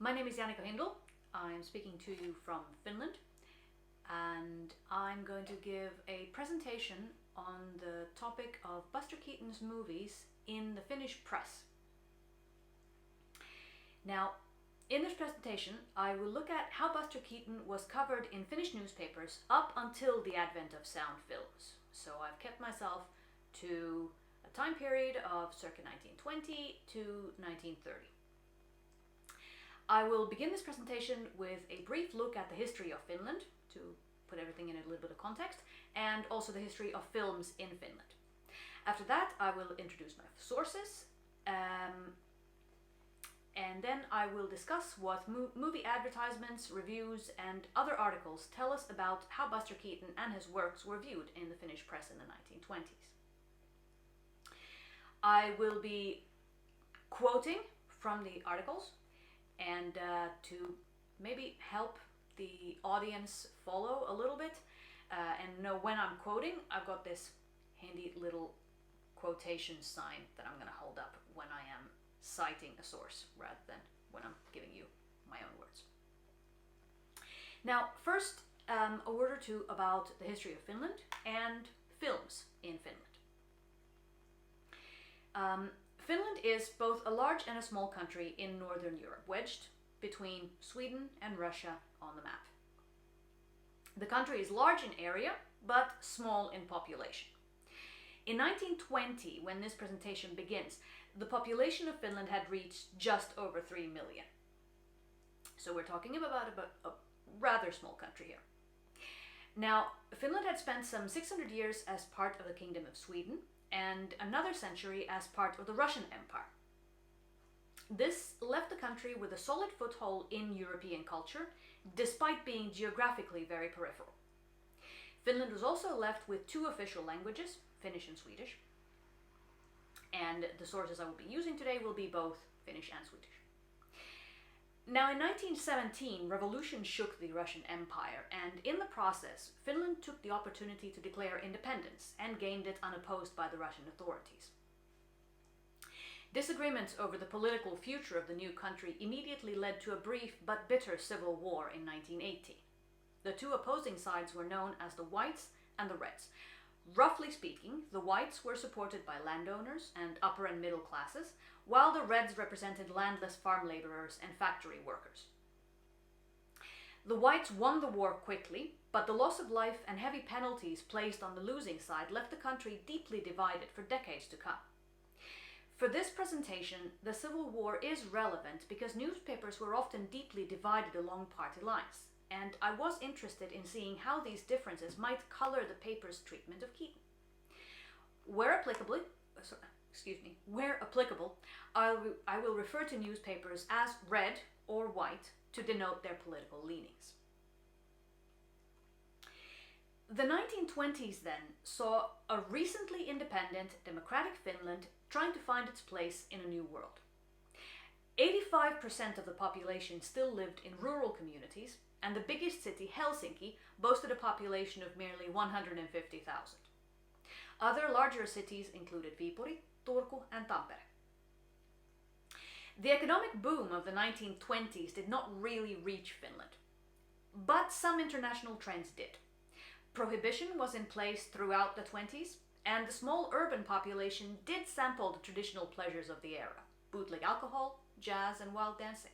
My name is Jannika Hindel. I'm speaking to you from Finland, and I'm going to give a presentation on the topic of Buster Keaton's movies in the Finnish press. Now, in this presentation, I will look at how Buster Keaton was covered in Finnish newspapers up until the advent of sound films. So I've kept myself to a time period of circa 1920 to 1930. I will begin this presentation with a brief look at the history of Finland, to put everything in a little bit of context, and also the history of films in Finland. After that, I will introduce my sources, and then I will discuss what movie advertisements, reviews, and other articles tell us about how Buster Keaton and his works were viewed in the Finnish press in the 1920s. I will be quoting from the articles, and to maybe help the audience follow a little bit and know when I'm quoting, I've got this handy little quotation sign that I'm going to hold up when I am citing a source rather than when I'm giving you my own words. Now, first, a word or two about the history of Finland and films in Finland. Finland is both a large and a small country in Northern Europe, wedged between Sweden and Russia on the map. The country is large in area, but small in population. In 1920, when this presentation begins, the population of Finland had reached just over 3 million. So we're talking about a rather small country here. Now, Finland had spent some 600 years as part of the Kingdom of Sweden, and another century as part of the Russian Empire. This left the country with a solid foothold in European culture, despite being geographically very peripheral. Finland was also left with two official languages, Finnish and Swedish, and the sources I will be using today will be both Finnish and Swedish. Now, in 1917, revolution shook the Russian Empire, and in the process, Finland took the opportunity to declare independence and gained it unopposed by the Russian authorities. Disagreements over the political future of the new country immediately led to a brief but bitter civil war in 1918. The two opposing sides were known as the Whites and the Reds. Roughly speaking, the Whites were supported by landowners and upper and middle classes, while the Reds represented landless farm laborers and factory workers. The Whites won the war quickly, but the loss of life and heavy penalties placed on the losing side left the country deeply divided for decades to come. For this presentation, the Civil War is relevant because newspapers were often deeply divided along party lines, and I was interested in seeing how these differences might color the paper's treatment of Keaton. Where applicable, I will refer to newspapers as red or white to denote their political leanings. The 1920s then saw a recently independent democratic Finland trying to find its place in a new world. 85% of the population still lived in rural communities, and the biggest city, Helsinki, boasted a population of merely 150,000. Other larger cities included Viipuri, Turku, and Tampere. The economic boom of the 1920s did not really reach Finland, but some international trends did. Prohibition was in place throughout the 20s, and the small urban population did sample the traditional pleasures of the era: bootleg alcohol, jazz, and wild dancing.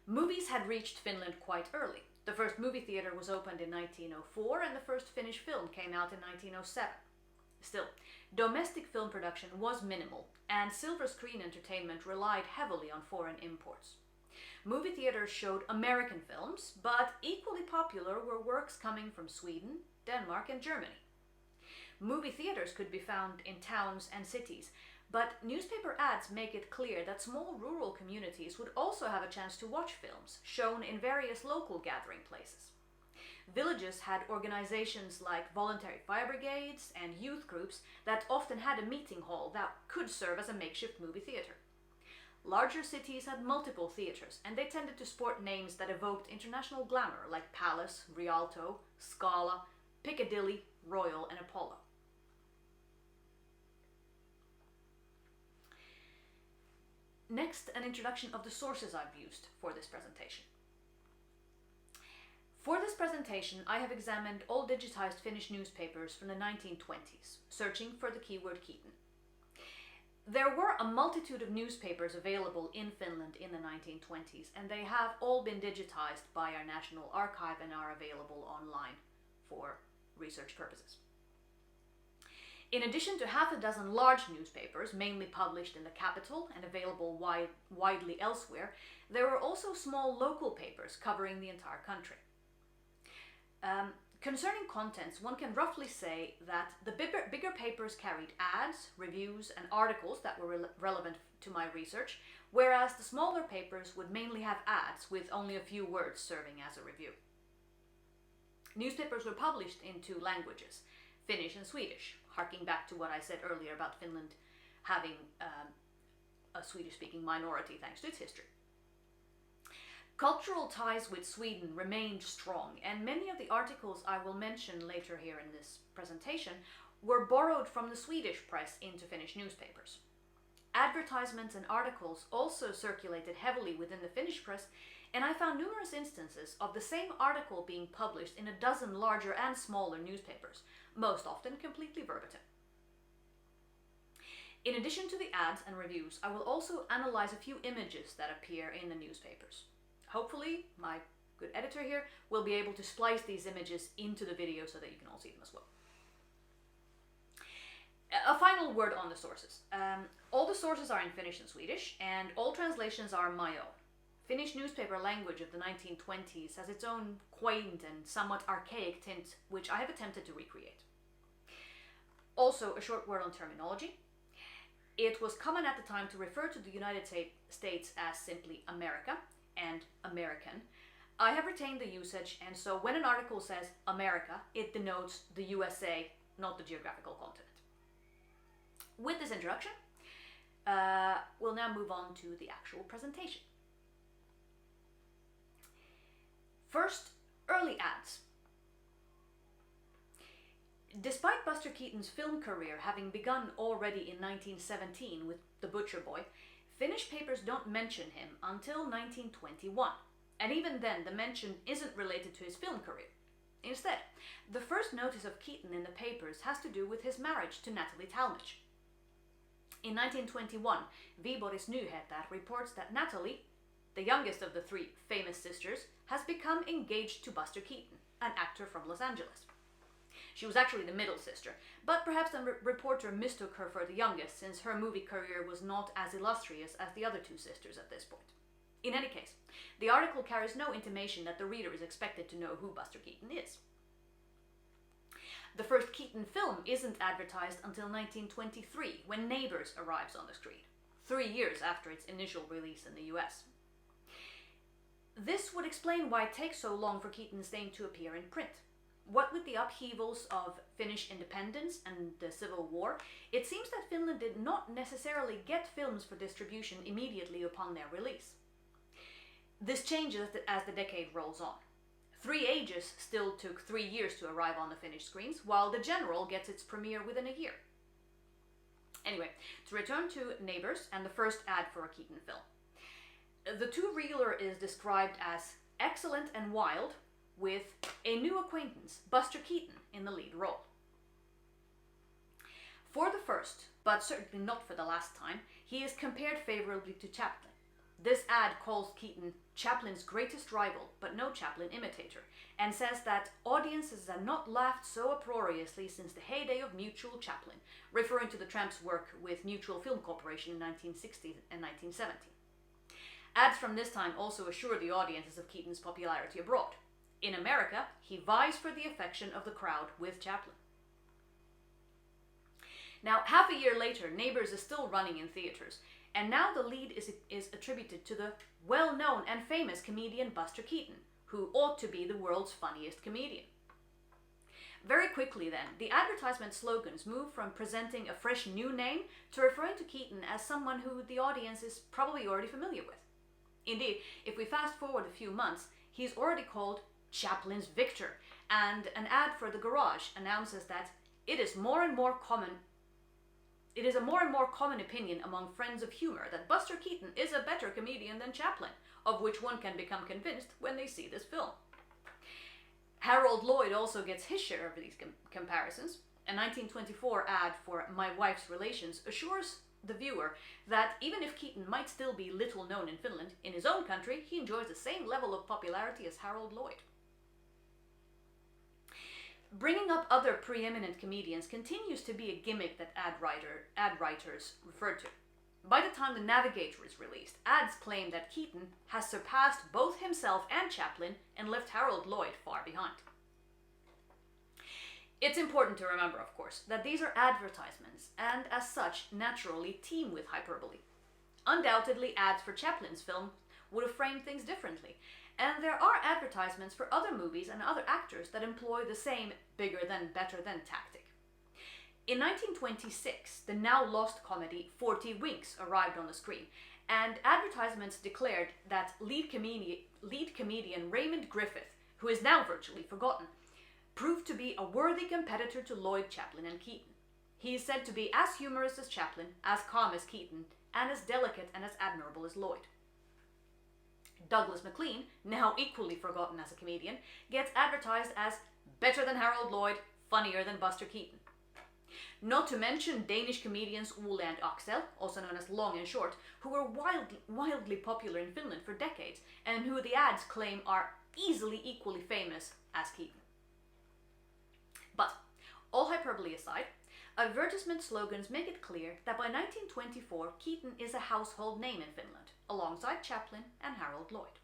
Movies had reached Finland quite early. The first movie theater was opened in 1904, and the first Finnish film came out in 1907. Still, domestic film production was minimal, and silver screen entertainment relied heavily on foreign imports. Movie theaters showed American films, but equally popular were works coming from Sweden, Denmark, and Germany. Movie theaters could be found in towns and cities, but newspaper ads make it clear that small rural communities would also have a chance to watch films shown in various local gathering places. Villages had organizations like voluntary fire brigades and youth groups that often had a meeting hall that could serve as a makeshift movie theater. Larger cities had multiple theaters, and they tended to sport names that evoked international glamour like Palace, Rialto, Scala, Piccadilly, Royal, and Apollo. Next, an introduction of the sources I've used for this presentation. For this presentation, I have examined all digitized Finnish newspapers from the 1920s, searching for the keyword Keaton. There were a multitude of newspapers available in Finland in the 1920s, and they have all been digitized by our National Archive and are available online for research purposes. In addition to half a dozen large newspapers, mainly published in the capital and available widely elsewhere, there were also small local papers covering the entire country. Concerning contents, one can roughly say that the bigger papers carried ads, reviews, and articles that were relevant to my research, whereas the smaller papers would mainly have ads with only a few words serving as a review. Newspapers were published in two languages, Finnish and Swedish, harking back to what I said earlier about Finland having a Swedish-speaking minority thanks to its history. Cultural ties with Sweden remained strong, and many of the articles I will mention later here in this presentation were borrowed from the Swedish press into Finnish newspapers. Advertisements and articles also circulated heavily within the Finnish press, and I found numerous instances of the same article being published in a dozen larger and smaller newspapers, most often completely verbatim. In addition to the ads and reviews, I will also analyze a few images that appear in the newspapers. Hopefully, my good editor here will be able to splice these images into the video so that you can all see them as well. A final word on the sources. All the sources are in Finnish and Swedish, and all translations are my own. Finnish newspaper language of the 1920s has its own quaint and somewhat archaic tint, which I have attempted to recreate. Also, a short word on terminology. It was common at the time to refer to the United States as simply America and American. I have retained the usage, and so when an article says America, it denotes the USA, not the geographical continent. With this introduction, we'll now move on to the actual presentation. First, early ads. Despite Buster Keaton's film career having begun already in 1917 with The Butcher Boy, Finnish papers don't mention him until 1921, and even then the mention isn't related to his film career. Instead, the first notice of Keaton in the papers has to do with his marriage to Natalie Talmadge. In 1921, Viiboris Nyheter reports that Natalie, the youngest of the three famous sisters, has become engaged to Buster Keaton, an actor from Los Angeles. She was actually the middle sister, but perhaps the reporter mistook her for the youngest, since her movie career was not as illustrious as the other two sisters at this point. In any case, the article carries no intimation that the reader is expected to know who Buster Keaton is. The first Keaton film isn't advertised until 1923, when Neighbors arrives on the screen, 3 years after its initial release in the US. This would explain why it takes so long for Keaton's name to appear in print. What with the upheavals of Finnish independence and the Civil War, it seems that Finland did not necessarily get films for distribution immediately upon their release. This changes as the decade rolls on. Three Ages still took 3 years to arrive on the Finnish screens, while The General gets its premiere within a year. Anyway, to return to Neighbors and the first ad for a Keaton film. The two-reeler is described as excellent and wild, with a new acquaintance, Buster Keaton, in the lead role. For the first, but certainly not for the last time, he is compared favorably to Chaplin. This ad calls Keaton Chaplin's greatest rival, but no Chaplin imitator, and says that audiences have not laughed so uproariously since the heyday of Mutual Chaplin, referring to the Tramp's work with Mutual Film Corporation in 1960 and 1970. Ads from this time also assure the audiences of Keaton's popularity abroad. In America, he vies for the affection of the crowd with Chaplin. Now, half a year later, Neighbors is still running in theaters, and now the lead is attributed to the well-known and famous comedian Buster Keaton, who ought to be the world's funniest comedian. Very quickly then, the advertisement slogans move from presenting a fresh new name to referring to Keaton as someone who the audience is probably already familiar with. Indeed, if we fast forward a few months, he's already called Chaplin's Victor, and an ad for the garage announces that it is more and more common It is a more and more common opinion among friends of humor that Buster Keaton is a better comedian than Chaplin, of which one can become convinced when they see this film. Harold Lloyd also gets his share of these comparisons. A 1924 ad for My Wife's Relations assures the viewer that even if Keaton might still be little known in Finland, in his own country he enjoys the same level of popularity as Harold Lloyd. Bringing up other preeminent comedians continues to be a gimmick that ad writers refer to. By the time The Navigator is released, ads claim that Keaton has surpassed both himself and Chaplin and left Harold Lloyd far behind. It's important to remember, of course, that these are advertisements and, as such, naturally teem with hyperbole. Undoubtedly, ads for Chaplin's film would have framed things differently, and there are advertisements for other movies and other actors that employ the same bigger than, better than tactic. In 1926, the now lost comedy 40 Winks arrived on the screen, and advertisements declared that lead comedian Raymond Griffith, who is now virtually forgotten, proved to be a worthy competitor to Lloyd, Chaplin, and Keaton. He is said to be as humorous as Chaplin, as calm as Keaton, and as delicate and as admirable as Lloyd. Douglas MacLean, now equally forgotten as a comedian, gets advertised as better than Harold Lloyd, funnier than Buster Keaton. Not to mention Danish comedians Ole and Axel, also known as Long and Short, who were wildly popular in Finland for decades, and who the ads claim are easily equally famous as Keaton. But, all hyperbole aside, advertisement slogans make it clear that by 1924 Keaton is a household name in Finland, alongside Chaplin and Harold Lloyd.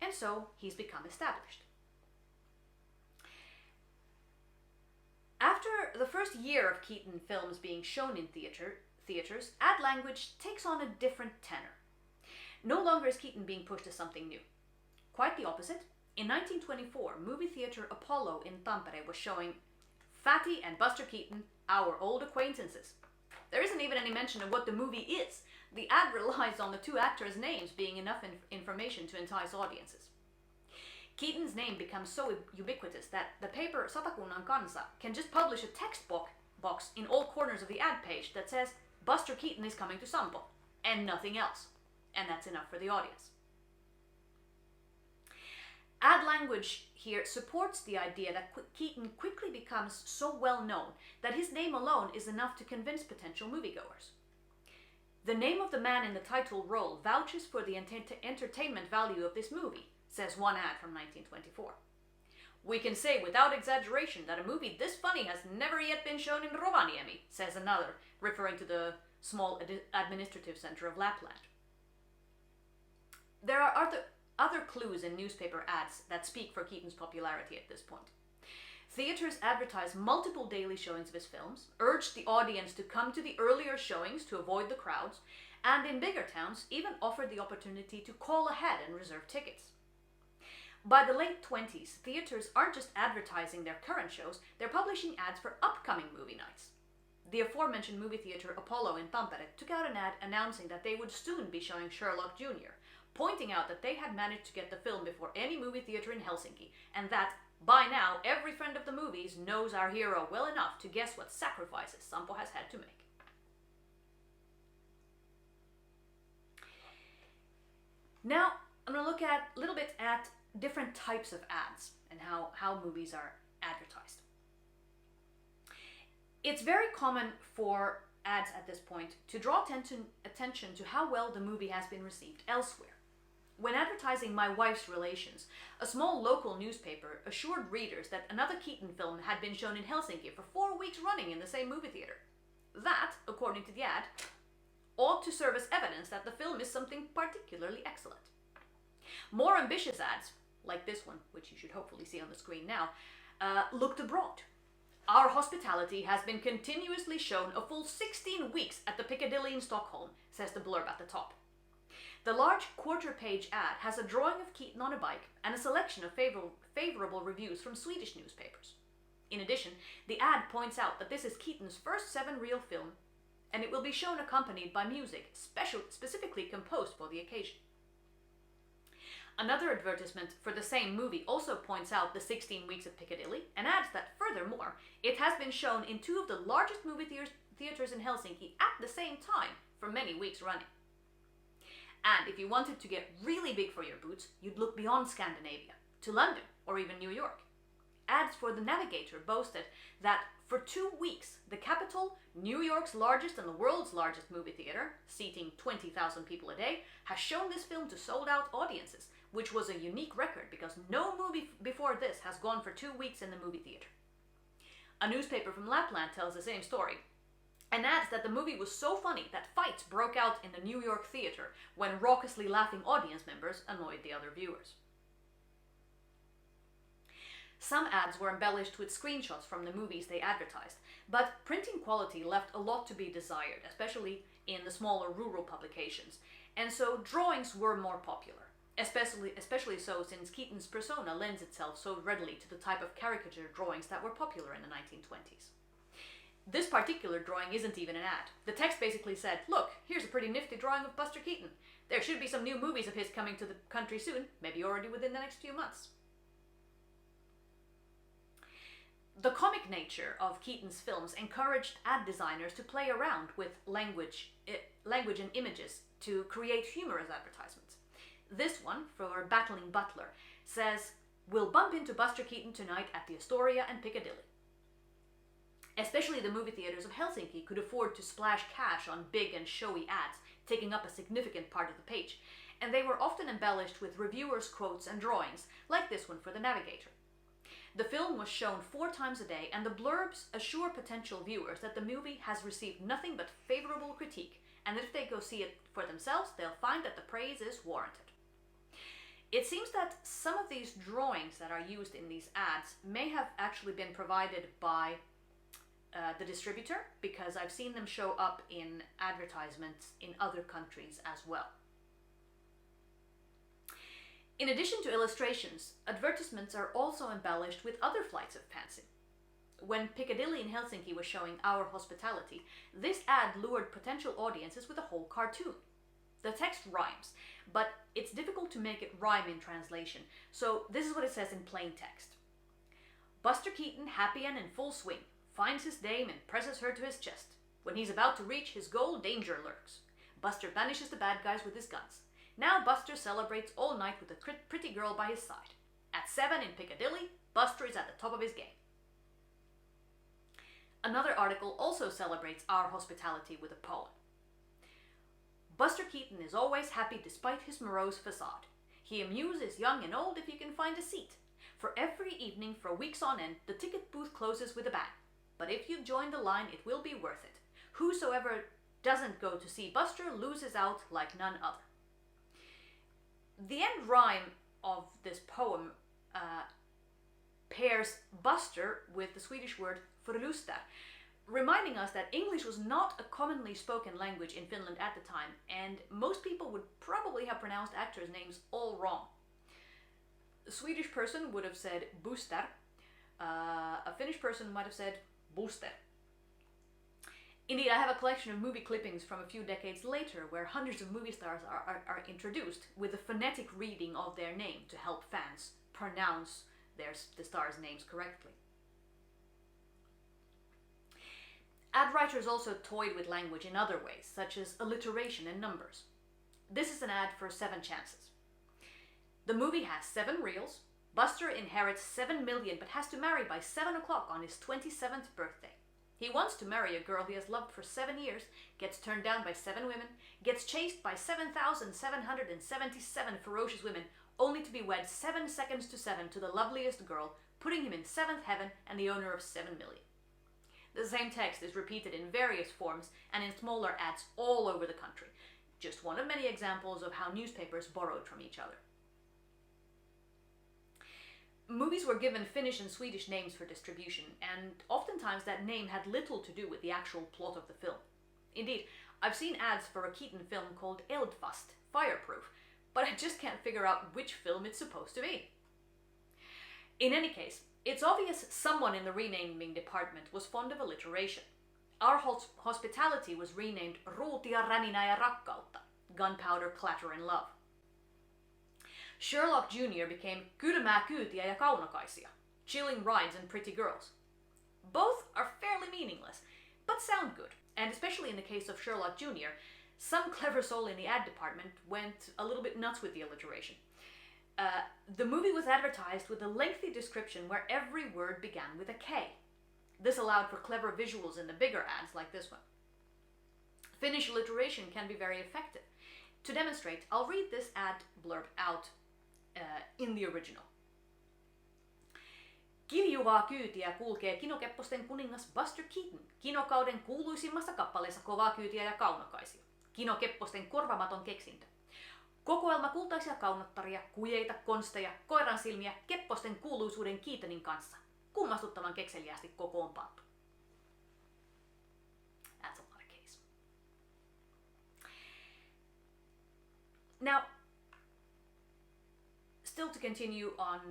And so he's become established. After the first year of Keaton films being shown in theaters, ad language takes on a different tenor. No longer is Keaton being pushed as something new. Quite the opposite. In 1924, movie theater Apollo in Tampere was showing Fatty and Buster Keaton, our old acquaintances. There isn't even any mention of what the movie is. The ad relies on the two actors' names being enough information to entice audiences. Keaton's name becomes so ubiquitous that the paper Satakunnan Kansa can just publish a text box in all corners of the ad page that says Buster Keaton is coming to Sampo, and nothing else. And that's enough for the audience. Ad language here supports the idea that Keaton quickly becomes so well known that his name alone is enough to convince potential moviegoers. The name of the man in the title role vouches for the entertainment value of this movie, says one ad from 1924. We can say without exaggeration that a movie this funny has never yet been shown in Rovaniemi, says another, referring to the small administrative center of Lapland. There are other clues in newspaper ads that speak for Keaton's popularity at this point. Theaters advertise multiple daily showings of his films, urge the audience to come to the earlier showings to avoid the crowds, and in bigger towns even offered the opportunity to call ahead and reserve tickets. By the late 20s, theaters aren't just advertising their current shows, they're publishing ads for upcoming movie nights. The aforementioned movie theater Apollo in Tampere took out an ad announcing that they would soon be showing Sherlock Jr., pointing out that they had managed to get the film before any movie theater in Helsinki, and that, by now, every friend of the movies knows our hero well enough to guess what sacrifices Sampo has had to make. Now, I'm going to look at a little bit at different types of ads and how movies are advertised. It's very common for ads at this point to draw attention to how well the movie has been received elsewhere. When advertising My Wife's Relations, a small local newspaper assured readers that another Keaton film had been shown in Helsinki for 4 weeks running in the same movie theater. That, according to the ad, ought to serve as evidence that the film is something particularly excellent. More ambitious ads, like this one, which you should hopefully see on the screen now, looked abroad. Our hospitality has been continuously shown a full 16 weeks at the Piccadilly in Stockholm, says the blurb at the top. The large quarter-page ad has a drawing of Keaton on a bike and a selection of favorable reviews from Swedish newspapers. In addition, the ad points out that this is Keaton's first 7-reel film, and it will be shown accompanied by music specifically composed for the occasion. Another advertisement for the same movie also points out the 16 weeks at Piccadilly and adds that, furthermore, it has been shown in 2 of the largest movie theaters in Helsinki at the same time for many weeks running. And if you wanted to get really big for your boots, you'd look beyond Scandinavia, to London or even New York. Ads for The Navigator boasted that for 2 weeks, the capital, New York's largest and the world's largest movie theater, seating 20,000 people a day, has shown this film to sold-out audiences, which was a unique record because no movie before this has gone for 2 weeks in the movie theater. A newspaper from Lapland tells the same story, and adds that the movie was so funny that fights broke out in the New York theater when raucously laughing audience members annoyed the other viewers. Some ads were embellished with screenshots from the movies they advertised, but printing quality left a lot to be desired, especially in the smaller rural publications, and so drawings were more popular, especially so since Keaton's persona lends itself so readily to the type of caricature drawings that were popular in the 1920s. This particular drawing isn't even an ad. The text basically said, "Look, here's a pretty nifty drawing of Buster Keaton. There should be some new movies of his coming to the country soon, maybe already within the next few months." The comic nature of Keaton's films encouraged ad designers to play around with language and images to create humorous advertisements. This one, for Battling Butler, says, "We'll bump into Buster Keaton tonight at the Astoria and Piccadilly." Especially the movie theaters of Helsinki could afford to splash cash on big and showy ads, taking up a significant part of the page, and they were often embellished with reviewers' quotes and drawings, like this one for The Navigator. The film was shown 4 times a day, and the blurbs assure potential viewers that the movie has received nothing but favorable critique, and that if they go see it for themselves, they'll find that the praise is warranted. It seems that some of these drawings that are used in these ads may have actually been provided by the distributor, because I've seen them show up in advertisements in other countries as well. In addition to illustrations, advertisements are also embellished with other flights of fancy. When Piccadilly in Helsinki was showing Our Hospitality, this ad lured potential audiences with a whole cartoon. The text rhymes, but it's difficult to make it rhyme in translation, so this is what it says in plain text. "Buster Keaton, happy and in full swing, finds his dame and presses her to his chest. When he's about to reach his goal, danger lurks. Buster banishes the bad guys with his guns. Now Buster celebrates all night with a pretty girl by his side. At 7 in Piccadilly, Buster is at the top of his game." Another article also celebrates Our Hospitality with a poem. "Buster Keaton is always happy despite his morose facade. He amuses young and old if he can find a seat. For every evening for weeks on end, the ticket booth closes with a bang. But if you join the line, it will be worth it. Whosoever doesn't go to see Buster loses out like none other." The end rhyme of this poem pairs Buster with the Swedish word förlusta, reminding us that English was not a commonly spoken language in Finland at the time, and most people would probably have pronounced actors' names all wrong. A Swedish person would have said Buster, a Finnish person might have said Buster. Indeed, I have a collection of movie clippings from a few decades later where hundreds of movie stars are introduced with a phonetic reading of their name to help fans pronounce the stars' names correctly. Ad writers also toyed with language in other ways, such as alliteration and numbers. This is an ad for 7 chances. The movie has 7 reels. Buster inherits 7 million but has to marry by 7 o'clock on his 27th birthday. He wants to marry a girl he has loved for 7 years, gets turned down by 7 women, gets chased by 7,777 ferocious women, only to be wed 7 seconds to 7 to the loveliest girl, putting him in 7th heaven and the owner of 7 million. The same text is repeated in various forms and in smaller ads all over the country. Just one of many examples of how newspapers borrowed from each other. Movies were given Finnish and Swedish names for distribution, and oftentimes that name had little to do with the actual plot of the film. Indeed, I've seen ads for a Keaton film called Eldfast, Fireproof, but I just can't figure out which film it's supposed to be. In any case, it's obvious someone in the renaming department was fond of alliteration. Our Hospitality was renamed Ruutia, Räninää ja Rakkautta, Gunpowder, Clatter and Love. Sherlock Jr. became Kylmää kyytiä ja kaunokaisia, Chilling Rides and Pretty Girls. Both are fairly meaningless, but sound good, And especially in the case of Sherlock Jr., some clever soul in the ad department went a little bit nuts with the alliteration. The movie was advertised with a lengthy description where every word began with a K. This allowed for clever visuals in the bigger ads like this one. Finnish alliteration can be very effective. To demonstrate, I'll read this ad blurb out in the original. Kiljuvaa kyytiä kulkee kinokepposten kuningas Buster Keaton kinokauden kuuluisimmassa kappaleessa kovaa kyytiä ja kaunokaisia. Kinokepposten korvamaton keksintö. Kokoelma kultaisia kaunottaria, kujeita, konsteja, koiran silmiä Kepposten kuuluisuuden Keatonin kanssa. Kummastuttavan kekseliäästi kokoonpantu. That's a lot of case. Now, still to continue on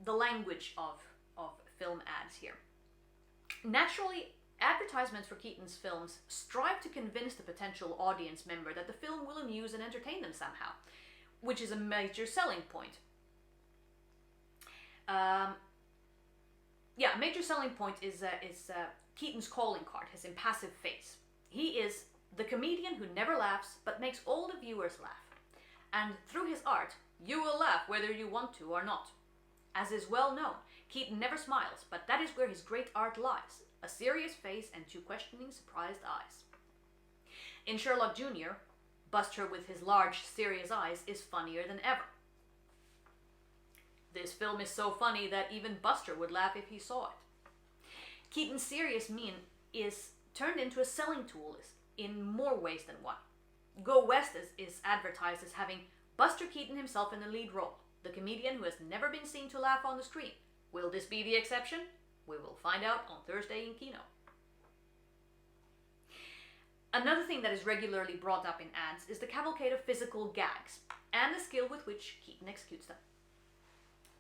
the language of film ads here. Naturally, advertisements for Keaton's films strive to convince the potential audience member that the film will amuse and entertain them somehow, which is a major selling point. A major selling point is Keaton's calling card, his impassive face. He is the comedian who never laughs but makes all the viewers laugh. And through his art, you will laugh whether you want to or not. As is well known, Keaton never smiles, but that is where his great art lies. A serious face and two questioning, surprised eyes. In Sherlock Jr., Buster with his large, serious eyes is funnier than ever. This film is so funny that even Buster would laugh if he saw it. Keaton's serious mien is turned into a selling tool in more ways than one. Go West is advertised as having Buster Keaton himself in the lead role, the comedian who has never been seen to laugh on the screen. Will this be the exception? We will find out on Thursday in Kino. Another thing that is regularly brought up in ads is the cavalcade of physical gags, and the skill with which Keaton executes them.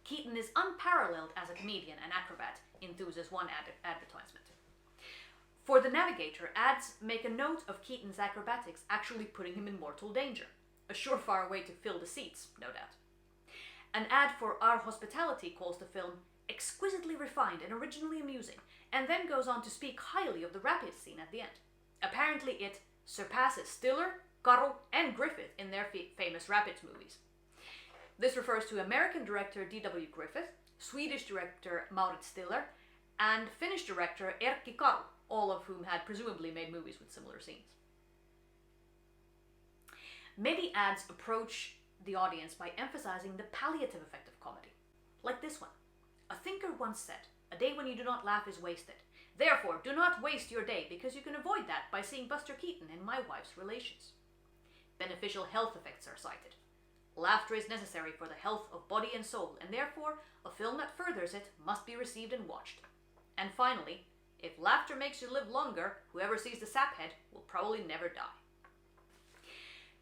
Keaton is unparalleled as a comedian and acrobat, enthuses one advertisement. For the Navigator, ads make a note of Keaton's acrobatics actually putting him in mortal danger. A surefire way to fill the seats, no doubt. An ad for Our Hospitality calls the film exquisitely refined and originally amusing, and then goes on to speak highly of the rapids scene at the end. Apparently it surpasses Stiller, Karl, and Griffith in their famous rapids movies. This refers to American director D.W. Griffith, Swedish director Maurits Stiller, and Finnish director Erkki Karl, all of whom had presumably made movies with similar scenes. Many ads approach the audience by emphasizing the palliative effect of comedy, like this one. A thinker once said, "A day when you do not laugh is wasted. Therefore, do not waste your day, because you can avoid that by seeing Buster Keaton in My Wife's Relations." Beneficial health effects are cited. Laughter is necessary for the health of body and soul, and therefore, a film that furthers it must be received and watched. And finally, if laughter makes you live longer, whoever sees the saphead will probably never die.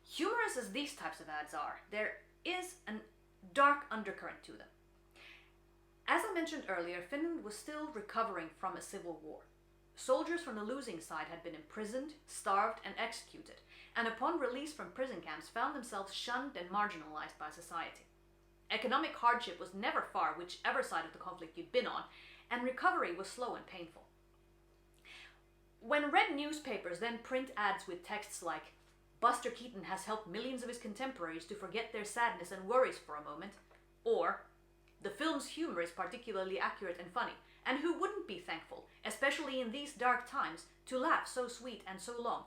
Humorous as these types of ads are, there is a dark undercurrent to them. As I mentioned earlier, Finland was still recovering from a civil war. Soldiers from the losing side had been imprisoned, starved, and executed, and upon release from prison camps found themselves shunned and marginalized by society. Economic hardship was never far whichever side of the conflict you'd been on, and recovery was slow and painful. When red newspapers then print ads with texts like, "Buster Keaton has helped millions of his contemporaries to forget their sadness and worries for a moment," or "The film's humor is particularly accurate and funny, and who wouldn't be thankful, especially in these dark times, to laugh so sweet and so long,"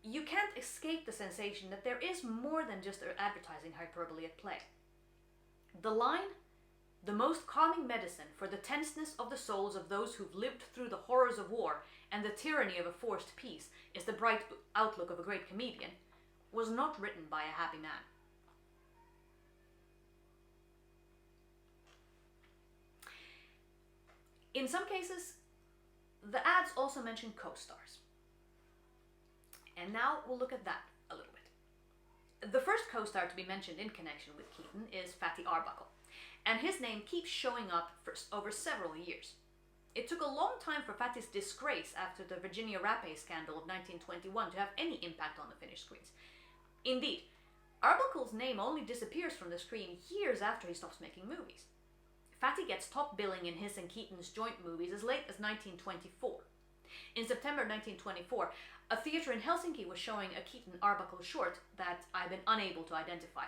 you can't escape the sensation that there is more than just advertising hyperbole at play. The line, "The most calming medicine for the tenseness of the souls of those who've lived through the horrors of war and the tyranny of a forced peace is the bright outlook of a great comedian," was not written by a happy man. In some cases, the ads also mention co-stars. And now we'll look at that a little bit. The first co-star to be mentioned in connection with Keaton is Fatty Arbuckle, and his name keeps showing up for over several years. It took a long time for Fatty's disgrace after the Virginia Rappe scandal of 1921 to have any impact on the Finnish screens. Indeed, Arbuckle's name only disappears from the screen years after he stops making movies. Fatty gets top billing in his and Keaton's joint movies as late as 1924. In September 1924, a theatre in Helsinki was showing a Keaton Arbuckle short that I've been unable to identify.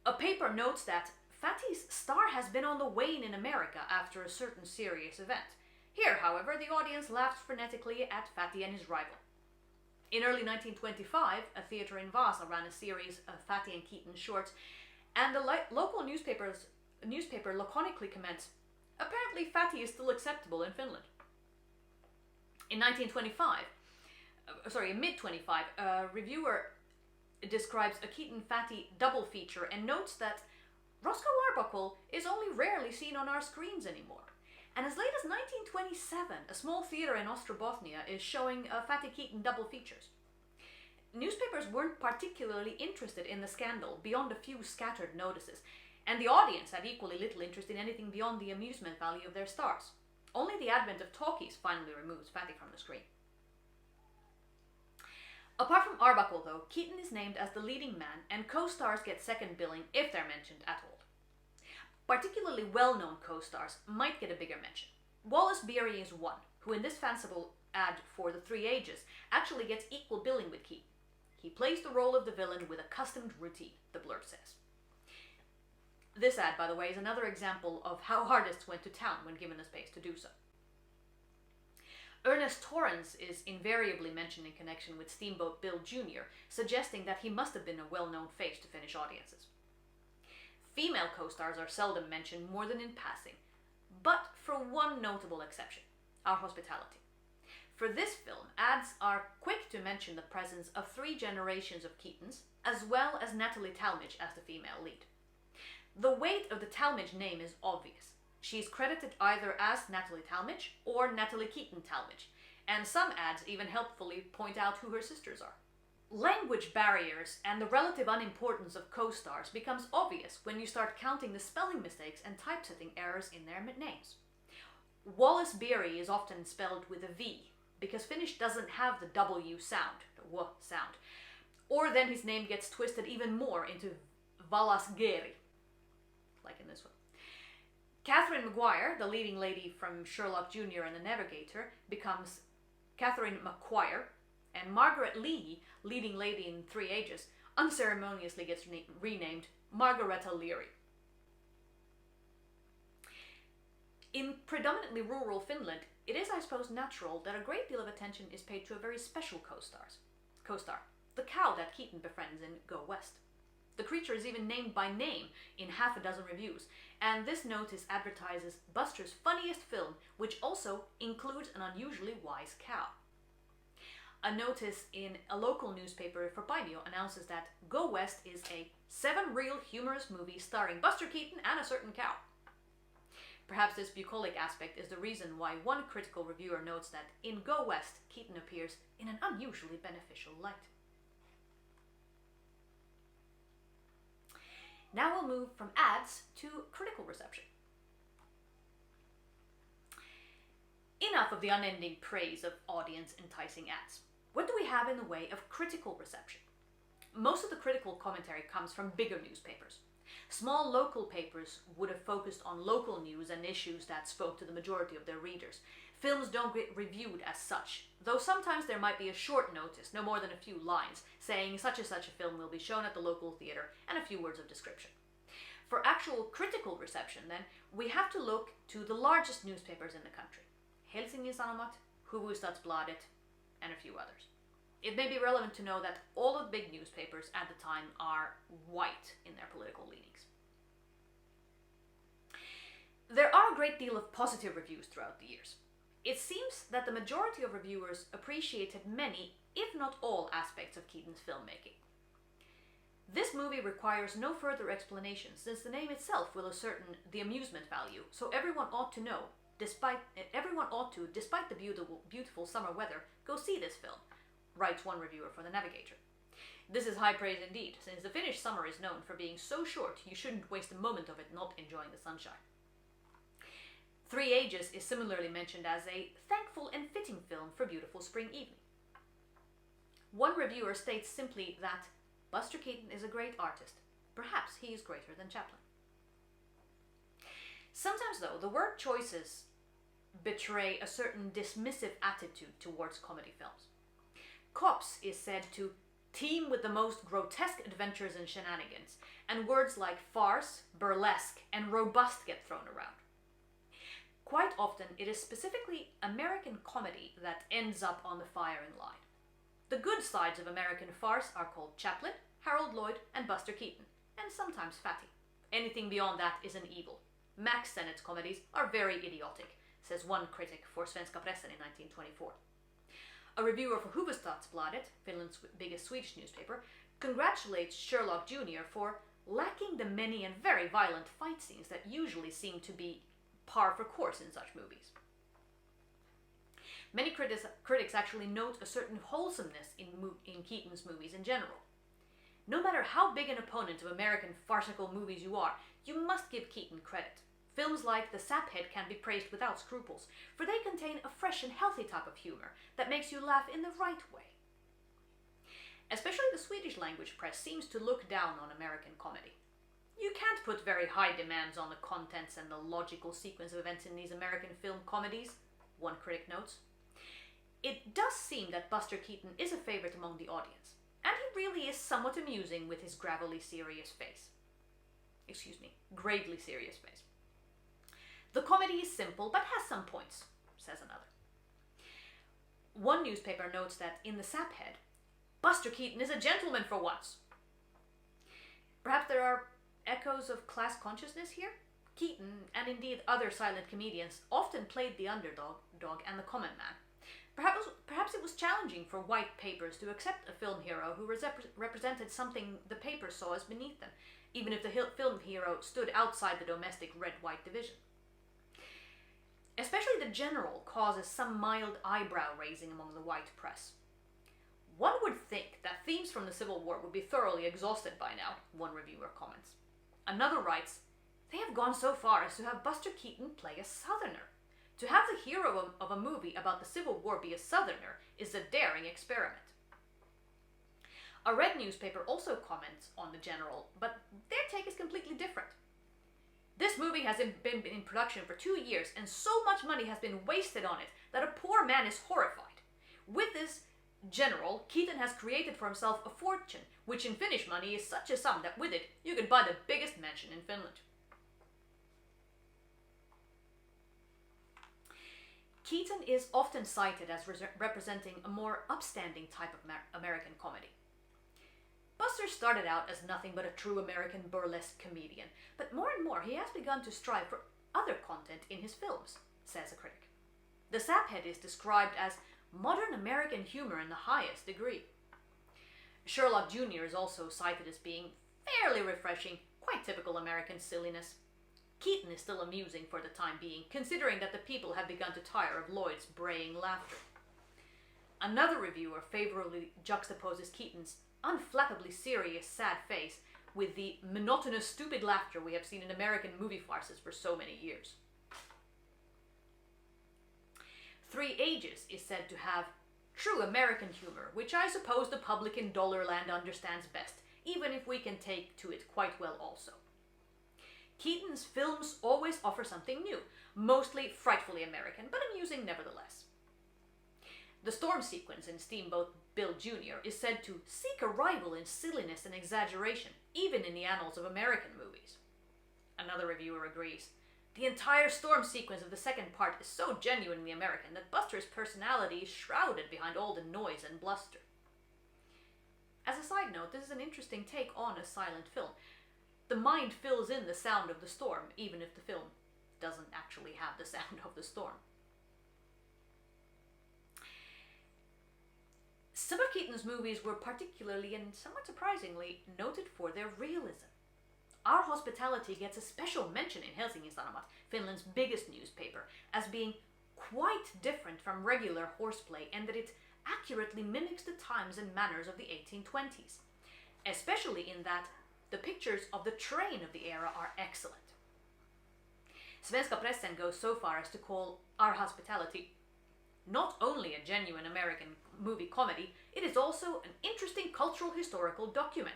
A paper notes that Fatty's star has been on the wane in America after a certain serious event. Here, however, the audience laughed frenetically at Fatty and his rival. In early 1925, a theatre in Vasa ran a series of Fatty and Keaton shorts, and the local newspaper laconically comments, "Apparently Fatty is still acceptable in Finland." In mid-25, a reviewer describes a Keaton-Fatty double feature and notes that Roscoe Arbuckle is only rarely seen on our screens anymore. And as late as 1927, a small theatre in Ostrobothnia is showing Fatty-Keaton double features. Newspapers weren't particularly interested in the scandal beyond a few scattered notices, and the audience had equally little interest in anything beyond the amusement value of their stars. Only the advent of talkies finally removes Fatty from the screen. Apart from Arbuckle, though, Keaton is named as the leading man, and co-stars get second billing if they're mentioned at all. Particularly well-known co-stars might get a bigger mention. Wallace Beery is one, who in this fanciful ad for the Three Ages actually gets equal billing with Keaton. He plays the role of the villain with accustomed routine, the blurb says. This ad, by the way, is another example of how artists went to town when given the space to do so. Ernest Torrens is invariably mentioned in connection with Steamboat Bill Jr., suggesting that he must have been a well-known face to Finnish audiences. Female co-stars are seldom mentioned more than in passing, but for one notable exception, Our Hospitality. For this film, ads are quick to mention the presence of 3 generations of Keatons, as well as Natalie Talmadge as the female lead. The weight of the Talmadge name is obvious. She is credited either as Natalie Talmadge or Natalie Keaton Talmadge, and some ads even helpfully point out who her sisters are. Language barriers and the relative unimportance of co-stars becomes obvious when you start counting the spelling mistakes and typesetting errors in their names. Wallace Beery is often spelled with a V, because Finnish doesn't have the W sound, the W sound, or then his name gets twisted even more into Valasgeri, like in this one. Catherine Maguire, the leading lady from Sherlock Jr. and The Navigator, becomes Catherine McQuire, and Margaret Lee, leading lady in Three Ages, unceremoniously gets renamed Margareta Leary. In predominantly rural Finland, it is, I suppose, natural that a great deal of attention is paid to a very special co-star, the cow that Keaton befriends in Go West. The creature is even named by name in half a dozen reviews, and this notice advertises Buster's funniest film, which also includes an unusually wise cow. A notice in a local newspaper for Paimio announces that Go West is a 7-reel humorous movie starring Buster Keaton and a certain cow. Perhaps this bucolic aspect is the reason why one critical reviewer notes that in Go West, Keaton appears in an unusually beneficial light. Now we'll move from ads to critical reception. Enough of the unending praise of audience-enticing ads. What do we have in the way of critical reception? Most of the critical commentary comes from bigger newspapers. Small local papers would have focused on local news and issues that spoke to the majority of their readers. Films don't get reviewed as such, though sometimes there might be a short notice, no more than a few lines, saying such and such a film will be shown at the local theatre, and a few words of description. For actual critical reception, then, we have to look to the largest newspapers in the country. Helsingin Sanomat, Hufvudstadsbladet, and a few others. It may be relevant to know that all of the big newspapers at the time are white in their political leanings. There are a great deal of positive reviews throughout the years. It seems that the majority of reviewers appreciated many, if not all, aspects of Keaton's filmmaking. This movie requires no further explanation, since the name itself will ascertain the amusement value, so everyone ought to, despite the beautiful summer weather, go see this film, writes one reviewer for The Navigator. This is high praise indeed, since the Finnish summer is known for being so short you shouldn't waste a moment of it not enjoying the sunshine. Three Ages is similarly mentioned as a thankful and fitting film for beautiful spring evening. One reviewer states simply that Buster Keaton is a great artist. Perhaps he is greater than Chaplin. Sometimes, though, the word choices betray a certain dismissive attitude towards comedy films. Cops is said to teem with the most grotesque adventures and shenanigans, and words like farce, burlesque, and robust get thrown around. Quite often, it is specifically American comedy that ends up on the firing line. The good sides of American farce are called Chaplin, Harold Lloyd, and Buster Keaton, and sometimes Fatty. Anything beyond that is an evil. Max Sennett's comedies are very idiotic, says one critic for Svenska Pressen in 1924. A reviewer for Hufvudstadsbladet, Finland's biggest Swedish newspaper, congratulates Sherlock Jr. for lacking the many and very violent fight scenes that usually seem to be par for course in such movies. Many critics actually note a certain wholesomeness in Keaton's movies in general. No matter how big an opponent of American farcical movies you are, you must give Keaton credit. Films like The Saphead can be praised without scruples, for they contain a fresh and healthy type of humor that makes you laugh in the right way. Especially the Swedish language press seems to look down on American comedy. You can't put very high demands on the contents and the logical sequence of events in these American film comedies, one critic notes. It does seem that Buster Keaton is a favorite among the audience, and he really is somewhat amusing with his gravely serious face. Gravely serious face. The comedy is simple, but has some points, says another. One newspaper notes that in The Saphead, Buster Keaton is a gentleman for once. Perhaps there are echoes of class consciousness here? Keaton, and indeed other silent comedians, often played the underdog and the common man. Perhaps it was challenging for white papers to accept a film hero who represented something the paper saw as beneath them, even if the film hero stood outside the domestic red-white division. Especially the general causes some mild eyebrow raising among the white press. One would think that themes from the Civil War would be thoroughly exhausted by now, one reviewer comments. Another writes, they have gone so far as to have Buster Keaton play a Southerner. To have the hero of a movie about the Civil War be a Southerner is a daring experiment. A red newspaper also comments on the general, but their take is completely different. This movie has been in production for 2 years, and so much money has been wasted on it that a poor man is horrified. With this general, Keaton has created for himself a fortune, which in Finnish money is such a sum that with it you could buy the biggest mansion in Finland. Keaton is often cited as representing a more upstanding type of American comedy. Buster started out as nothing but a true American burlesque comedian, but more and more he has begun to strive for other content in his films, says a critic. The Saphead is described as modern American humor in the highest degree. Sherlock Jr. is also cited as being fairly refreshing, quite typical American silliness. Keaton is still amusing for the time being, considering that the people have begun to tire of Lloyd's braying laughter. Another reviewer favorably juxtaposes Keaton's unflappably serious, sad face with the monotonous, stupid laughter we have seen in American movie farces for so many years. Three Ages is said to have true American humor, which I suppose the public in Dollarland understands best, even if we can take to it quite well also. Keaton's films always offer something new, mostly frightfully American, but amusing nevertheless. The storm sequence in Steamboat Bill Jr. is said to seek a rival in silliness and exaggeration, even in the annals of American movies. Another reviewer agrees. The entire storm sequence of the second part is so genuinely American that Buster's personality is shrouded behind all the noise and bluster. As a side note, this is an interesting take on a silent film. The mind fills in the sound of the storm, even if the film doesn't actually have the sound of the storm. Some of Keaton's movies were particularly and somewhat surprisingly noted for their realism. Our Hospitality gets a special mention in Helsingin Sanomat, Finland's biggest newspaper, as being quite different from regular horseplay and that it accurately mimics the times and manners of the 1820s, especially in that the pictures of the train of the era are excellent. Svenska Pressen goes so far as to call Our Hospitality not only a genuine American movie comedy, it is also an interesting cultural historical document,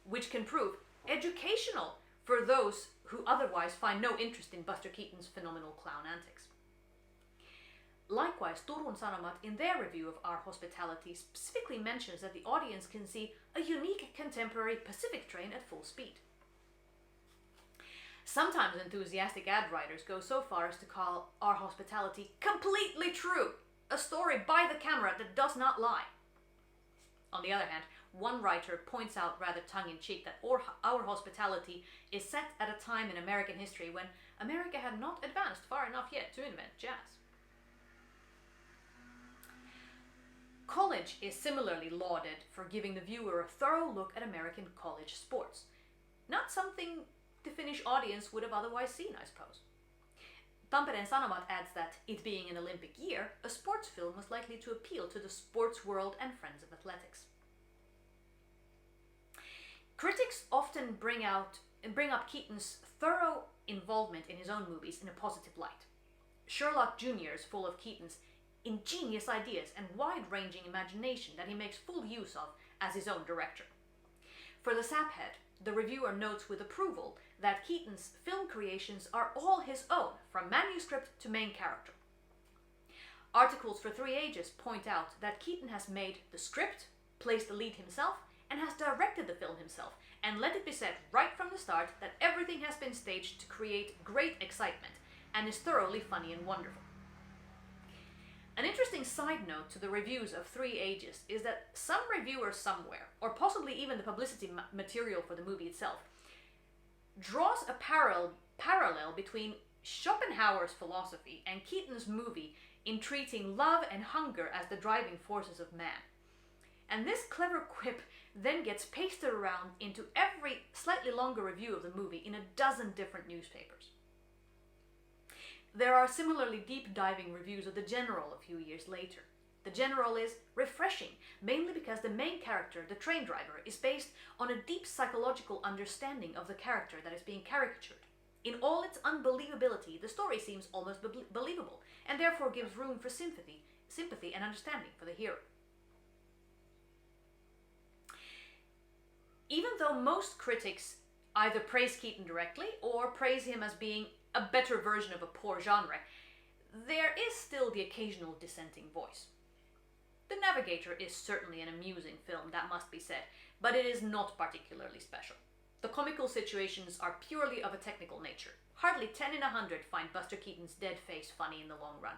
which can prove educational for those who otherwise find no interest in Buster Keaton's phenomenal clown antics. Likewise, Turun Sanomat, in their review of Our Hospitality, specifically mentions that the audience can see a unique contemporary Pacific train at full speed. Sometimes enthusiastic ad writers go so far as to call Our Hospitality completely true, a story by the camera that does not lie. On the other hand, one writer points out rather tongue-in-cheek that Our Hospitality is set at a time in American history when America had not advanced far enough yet to invent jazz. College is similarly lauded for giving the viewer a thorough look at American college sports. Not something the Finnish audience would have otherwise seen, I suppose. Tampereen Sanomat adds that, it being an Olympic year, a sports film was likely to appeal to the sports world and friends of athletics. Critics often bring up Keaton's thorough involvement in his own movies in a positive light. Sherlock Jr. is full of Keaton's ingenious ideas and wide-ranging imagination that he makes full use of as his own director. For The Saphead, the reviewer notes with approval that Keaton's film creations are all his own, from manuscript to main character. Articles for Three Ages point out that Keaton has made the script, placed the lead himself, and has directed the film himself, and let it be said right from the start that everything has been staged to create great excitement, and is thoroughly funny and wonderful. An interesting side note to the reviews of Three Ages is that some reviewer somewhere, or possibly even the publicity material for the movie itself, draws a parallel between Schopenhauer's philosophy and Keaton's movie in treating love and hunger as the driving forces of man. And this clever quip then gets pasted around into every slightly longer review of the movie in a dozen different newspapers. There are similarly deep-diving reviews of The General a few years later. The General is refreshing, mainly because the main character, the train driver, is based on a deep psychological understanding of the character that is being caricatured. In all its unbelievability, the story seems almost believable, and therefore gives room for sympathy and understanding for the hero. Even though most critics either praise Keaton directly or praise him as being a better version of a poor genre, there is still the occasional dissenting voice. The Navigator is certainly an amusing film, that must be said, but it is not particularly special. The comical situations are purely of a technical nature. Hardly 10 in 100 find Buster Keaton's dead face funny in the long run.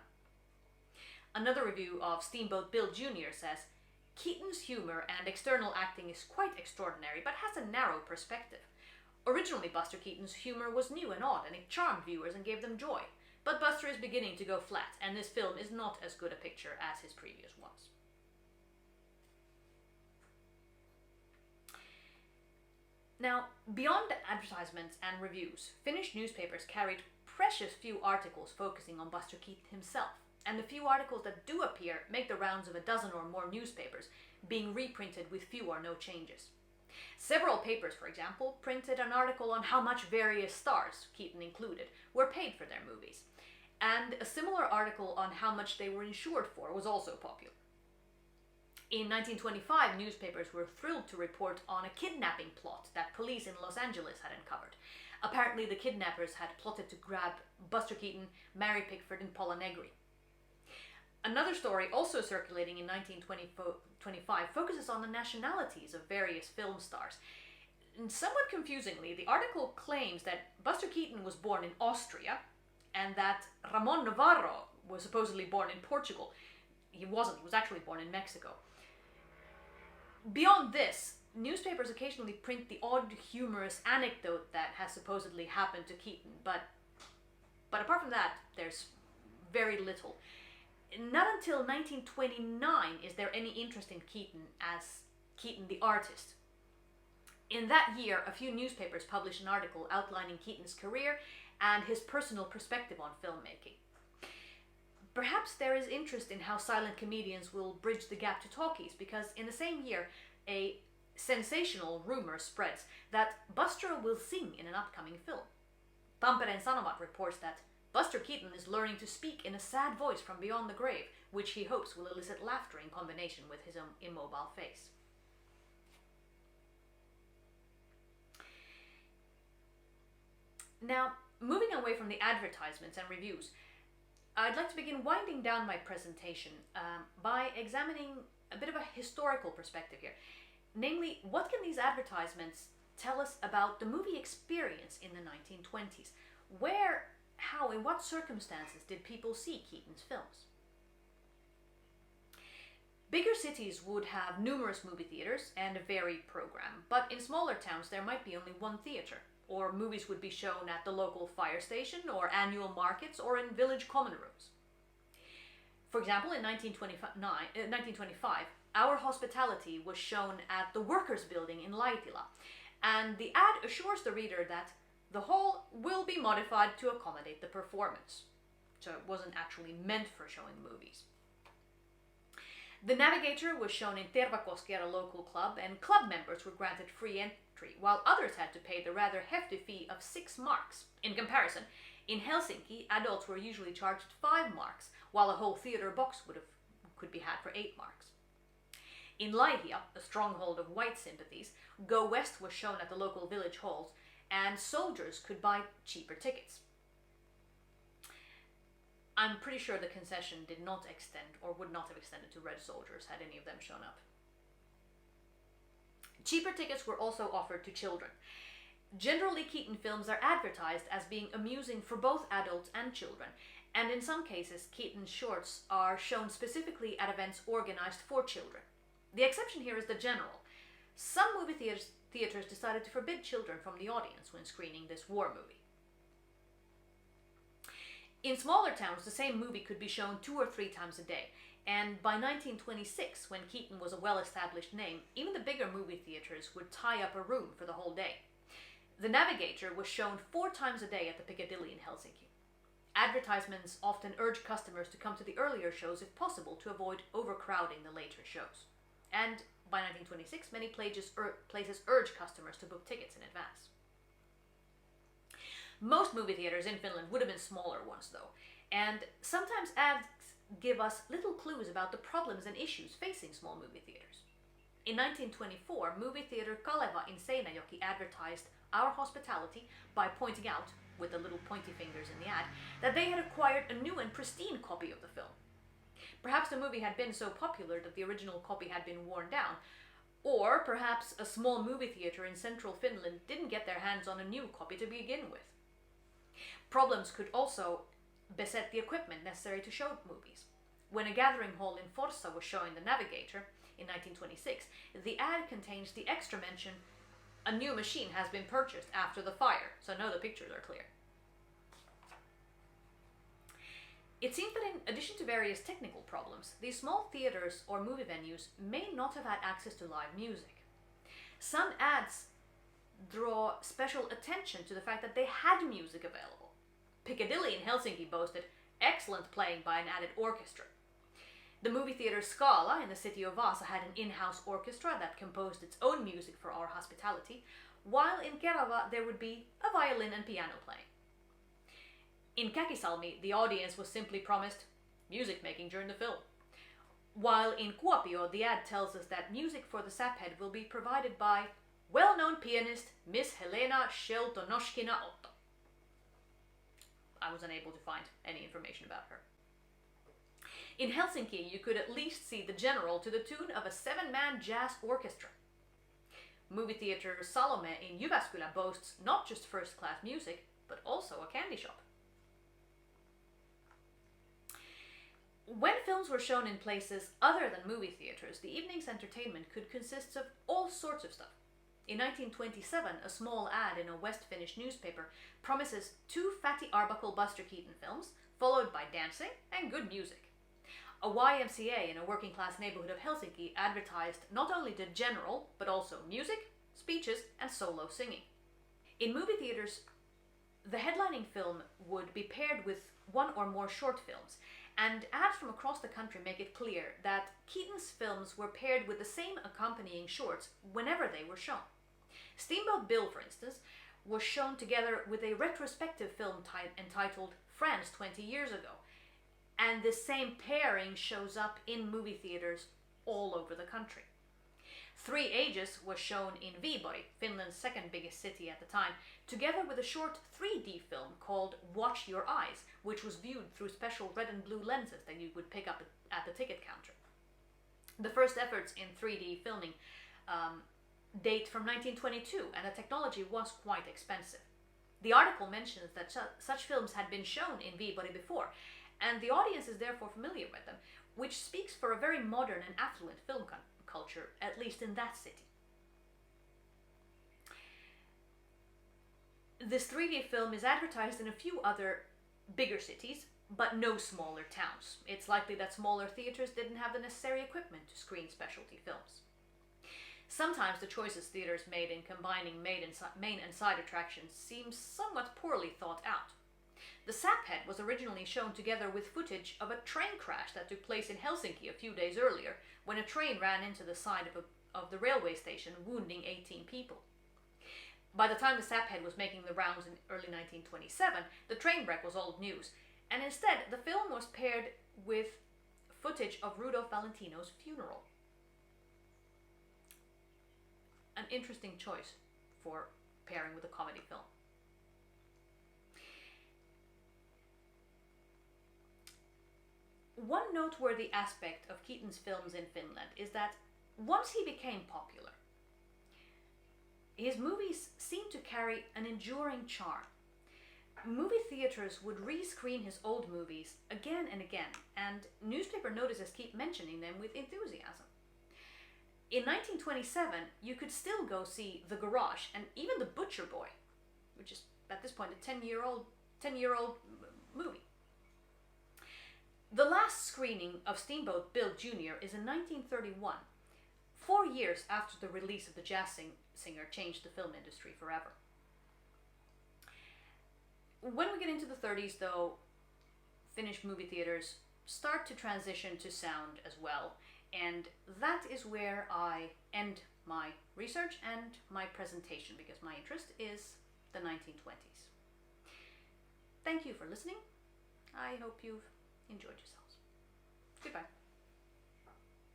Another review of Steamboat Bill Jr. says, Keaton's humor and external acting is quite extraordinary, but has a narrow perspective. Originally, Buster Keaton's humor was new and odd, and it charmed viewers and gave them joy. But Buster is beginning to go flat, and this film is not as good a picture as his previous ones. Now, beyond advertisements and reviews, Finnish newspapers carried precious few articles focusing on Buster Keaton himself, and the few articles that do appear make the rounds of a dozen or more newspapers, being reprinted with few or no changes. Several papers, for example, printed an article on how much various stars, Keaton included, were paid for their movies, and a similar article on how much they were insured for was also popular. In 1925, newspapers were thrilled to report on a kidnapping plot that police in Los Angeles had uncovered. Apparently, the kidnappers had plotted to grab Buster Keaton, Mary Pickford, and Paula Negri. Another story, also circulating in 1925, focuses on the nationalities of various film stars. And somewhat confusingly, the article claims that Buster Keaton was born in Austria, and that Ramon Navarro was supposedly born in Portugal. He wasn't, he was actually born in Mexico. Beyond this, newspapers occasionally print the odd, humorous anecdote that has supposedly happened to Keaton, but apart from that, there's very little. Not until 1929 is there any interest in Keaton as Keaton the artist. In that year, a few newspapers published an article outlining Keaton's career and his personal perspective on filmmaking. Perhaps there is interest in how silent comedians will bridge the gap to talkies, because in the same year, a sensational rumor spreads that Buster will sing in an upcoming film. Tampereen Sanomat reports that Buster Keaton is learning to speak in a sad voice from beyond the grave, which he hopes will elicit laughter in combination with his own immobile face. Now, moving away from the advertisements and reviews, I'd like to begin winding down my presentation by examining a bit of a historical perspective here. Namely, what can these advertisements tell us about the movie experience in the 1920s? Where, how, in what circumstances did people see Keaton's films? Bigger cities would have numerous movie theaters and a varied program, but in smaller towns there might be only one theater, or movies would be shown at the local fire station, or annual markets, or in village common rooms. For example, in 1925, Our Hospitality was shown at the Workers' Building in Laitila, and the ad assures the reader that the hall will be modified to accommodate the performance. So it wasn't actually meant for showing movies. The Navigator was shown in Tervakoski at a local club, and club members were granted free entry, while others had to pay the rather hefty fee of 6 marks. In comparison, in Helsinki, adults were usually charged 5 marks, while a whole theater box could be had for 8 marks. In Laihia, a stronghold of white sympathies, Go West was shown at the local village halls, and soldiers could buy cheaper tickets. I'm pretty sure the concession did not extend, or would not have extended, to Red soldiers had any of them shown up. Cheaper tickets were also offered to children. Generally, Keaton films are advertised as being amusing for both adults and children, and in some cases, Keaton's shorts are shown specifically at events organized for children. The exception here is the General. Some movie theaters decided to forbid children from the audience when screening this war movie. In smaller towns, the same movie could be shown 2 or 3 times a day, and by 1926, when Keaton was a well-established name, even the bigger movie theaters would tie up a room for the whole day. The Navigator was shown 4 times a day at the Piccadilly in Helsinki. Advertisements often urge customers to come to the earlier shows if possible to avoid overcrowding the later shows. And by 1926, many places urge customers to book tickets in advance. Most movie theaters in Finland would have been smaller ones though, and sometimes ads give us little clues about the problems and issues facing small movie theaters. In 1924, movie theater Kaleva in Seinäjoki advertised Our Hospitality by pointing out, with the little pointy fingers in the ad, that they had acquired a new and pristine copy of the film. Perhaps the movie had been so popular that the original copy had been worn down, or perhaps a small movie theater in central Finland didn't get their hands on a new copy to begin with. Problems could also beset the equipment necessary to show movies. When a gathering hall in Forssa was showing The Navigator in 1926, the ad contains the extra mention, "A new machine has been purchased after the fire," so no, the pictures are clear. It seems that in addition to various technical problems, these small theaters or movie venues may not have had access to live music. Some ads draw special attention to the fact that they had music available. Piccadilly in Helsinki boasted excellent playing by an added orchestra. The movie theater Scala in the city of Vaasa had an in-house orchestra that composed its own music for Our Hospitality, while in Kerava there would be a violin and piano playing. In Käkisalmi, the audience was simply promised music making during the film. While in Kuopio, the ad tells us that music for the Saphead will be provided by well-known pianist Miss Helena Sheltonoshkina-Otto. I was unable to find any information about her. In Helsinki, you could at least see the General to the tune of a 7-man jazz orchestra. Movie theater Salome in Jyväskylä boasts not just first-class music, but also a candy shop. When films were shown in places other than movie theaters, the evening's entertainment could consist of all sorts of stuff. In 1927, a small ad in a West Finnish newspaper promises 2 Fatty Arbuckle Buster Keaton films, followed by dancing and good music. A YMCA in a working-class neighborhood of Helsinki advertised not only the General, but also music, speeches, and solo singing. In movie theaters, the headlining film would be paired with 1 or more short films, and ads from across the country make it clear that Keaton's films were paired with the same accompanying shorts whenever they were shown. Steamboat Bill, for instance, was shown together with a retrospective film entitled France 20 Years Ago, and this same pairing shows up in movie theaters all over the country. Three Ages was shown in Viipuri, Finland's second biggest city at the time, together with a short 3D film called Watch Your Eyes, which was viewed through special red and blue lenses that you would pick up at the ticket counter. The first efforts in 3D filming date from 1922, and the technology was quite expensive. The article mentions that such films had been shown in Viipuri before, and the audience is therefore familiar with them, which speaks for a very modern and affluent film culture, at least in that city. This 3D film is advertised in a few other bigger cities, but no smaller towns. It's likely that smaller theaters didn't have the necessary equipment to screen specialty films. Sometimes the choices theaters made in combining main and side attractions seems somewhat poorly thought out. The Saphead was originally shown together with footage of a train crash that took place in Helsinki a few days earlier, when a train ran into the side of the railway station, wounding 18 people. By the time the Saphead was making the rounds in early 1927, the train wreck was old news, and instead the film was paired with footage of Rudolph Valentino's funeral. An interesting choice for pairing with a comedy film. One noteworthy aspect of Keaton's films in Finland is that once he became popular, his movies seemed to carry an enduring charm. Movie theaters would re-screen his old movies again and again, and newspaper notices keep mentioning them with enthusiasm. In 1927, you could still go see The Garage and even The Butcher Boy, which is at this point a 10-year-old movie. The last screening of Steamboat Bill Jr. is in 1931, 4 years after the release of The Jazz Singer changed the film industry forever. When we get into the 30s, though, Finnish movie theaters start to transition to sound as well, and that is where I end my research and my presentation, because my interest is the 1920s. Thank you for listening. I hope you've enjoyed yourselves. Goodbye.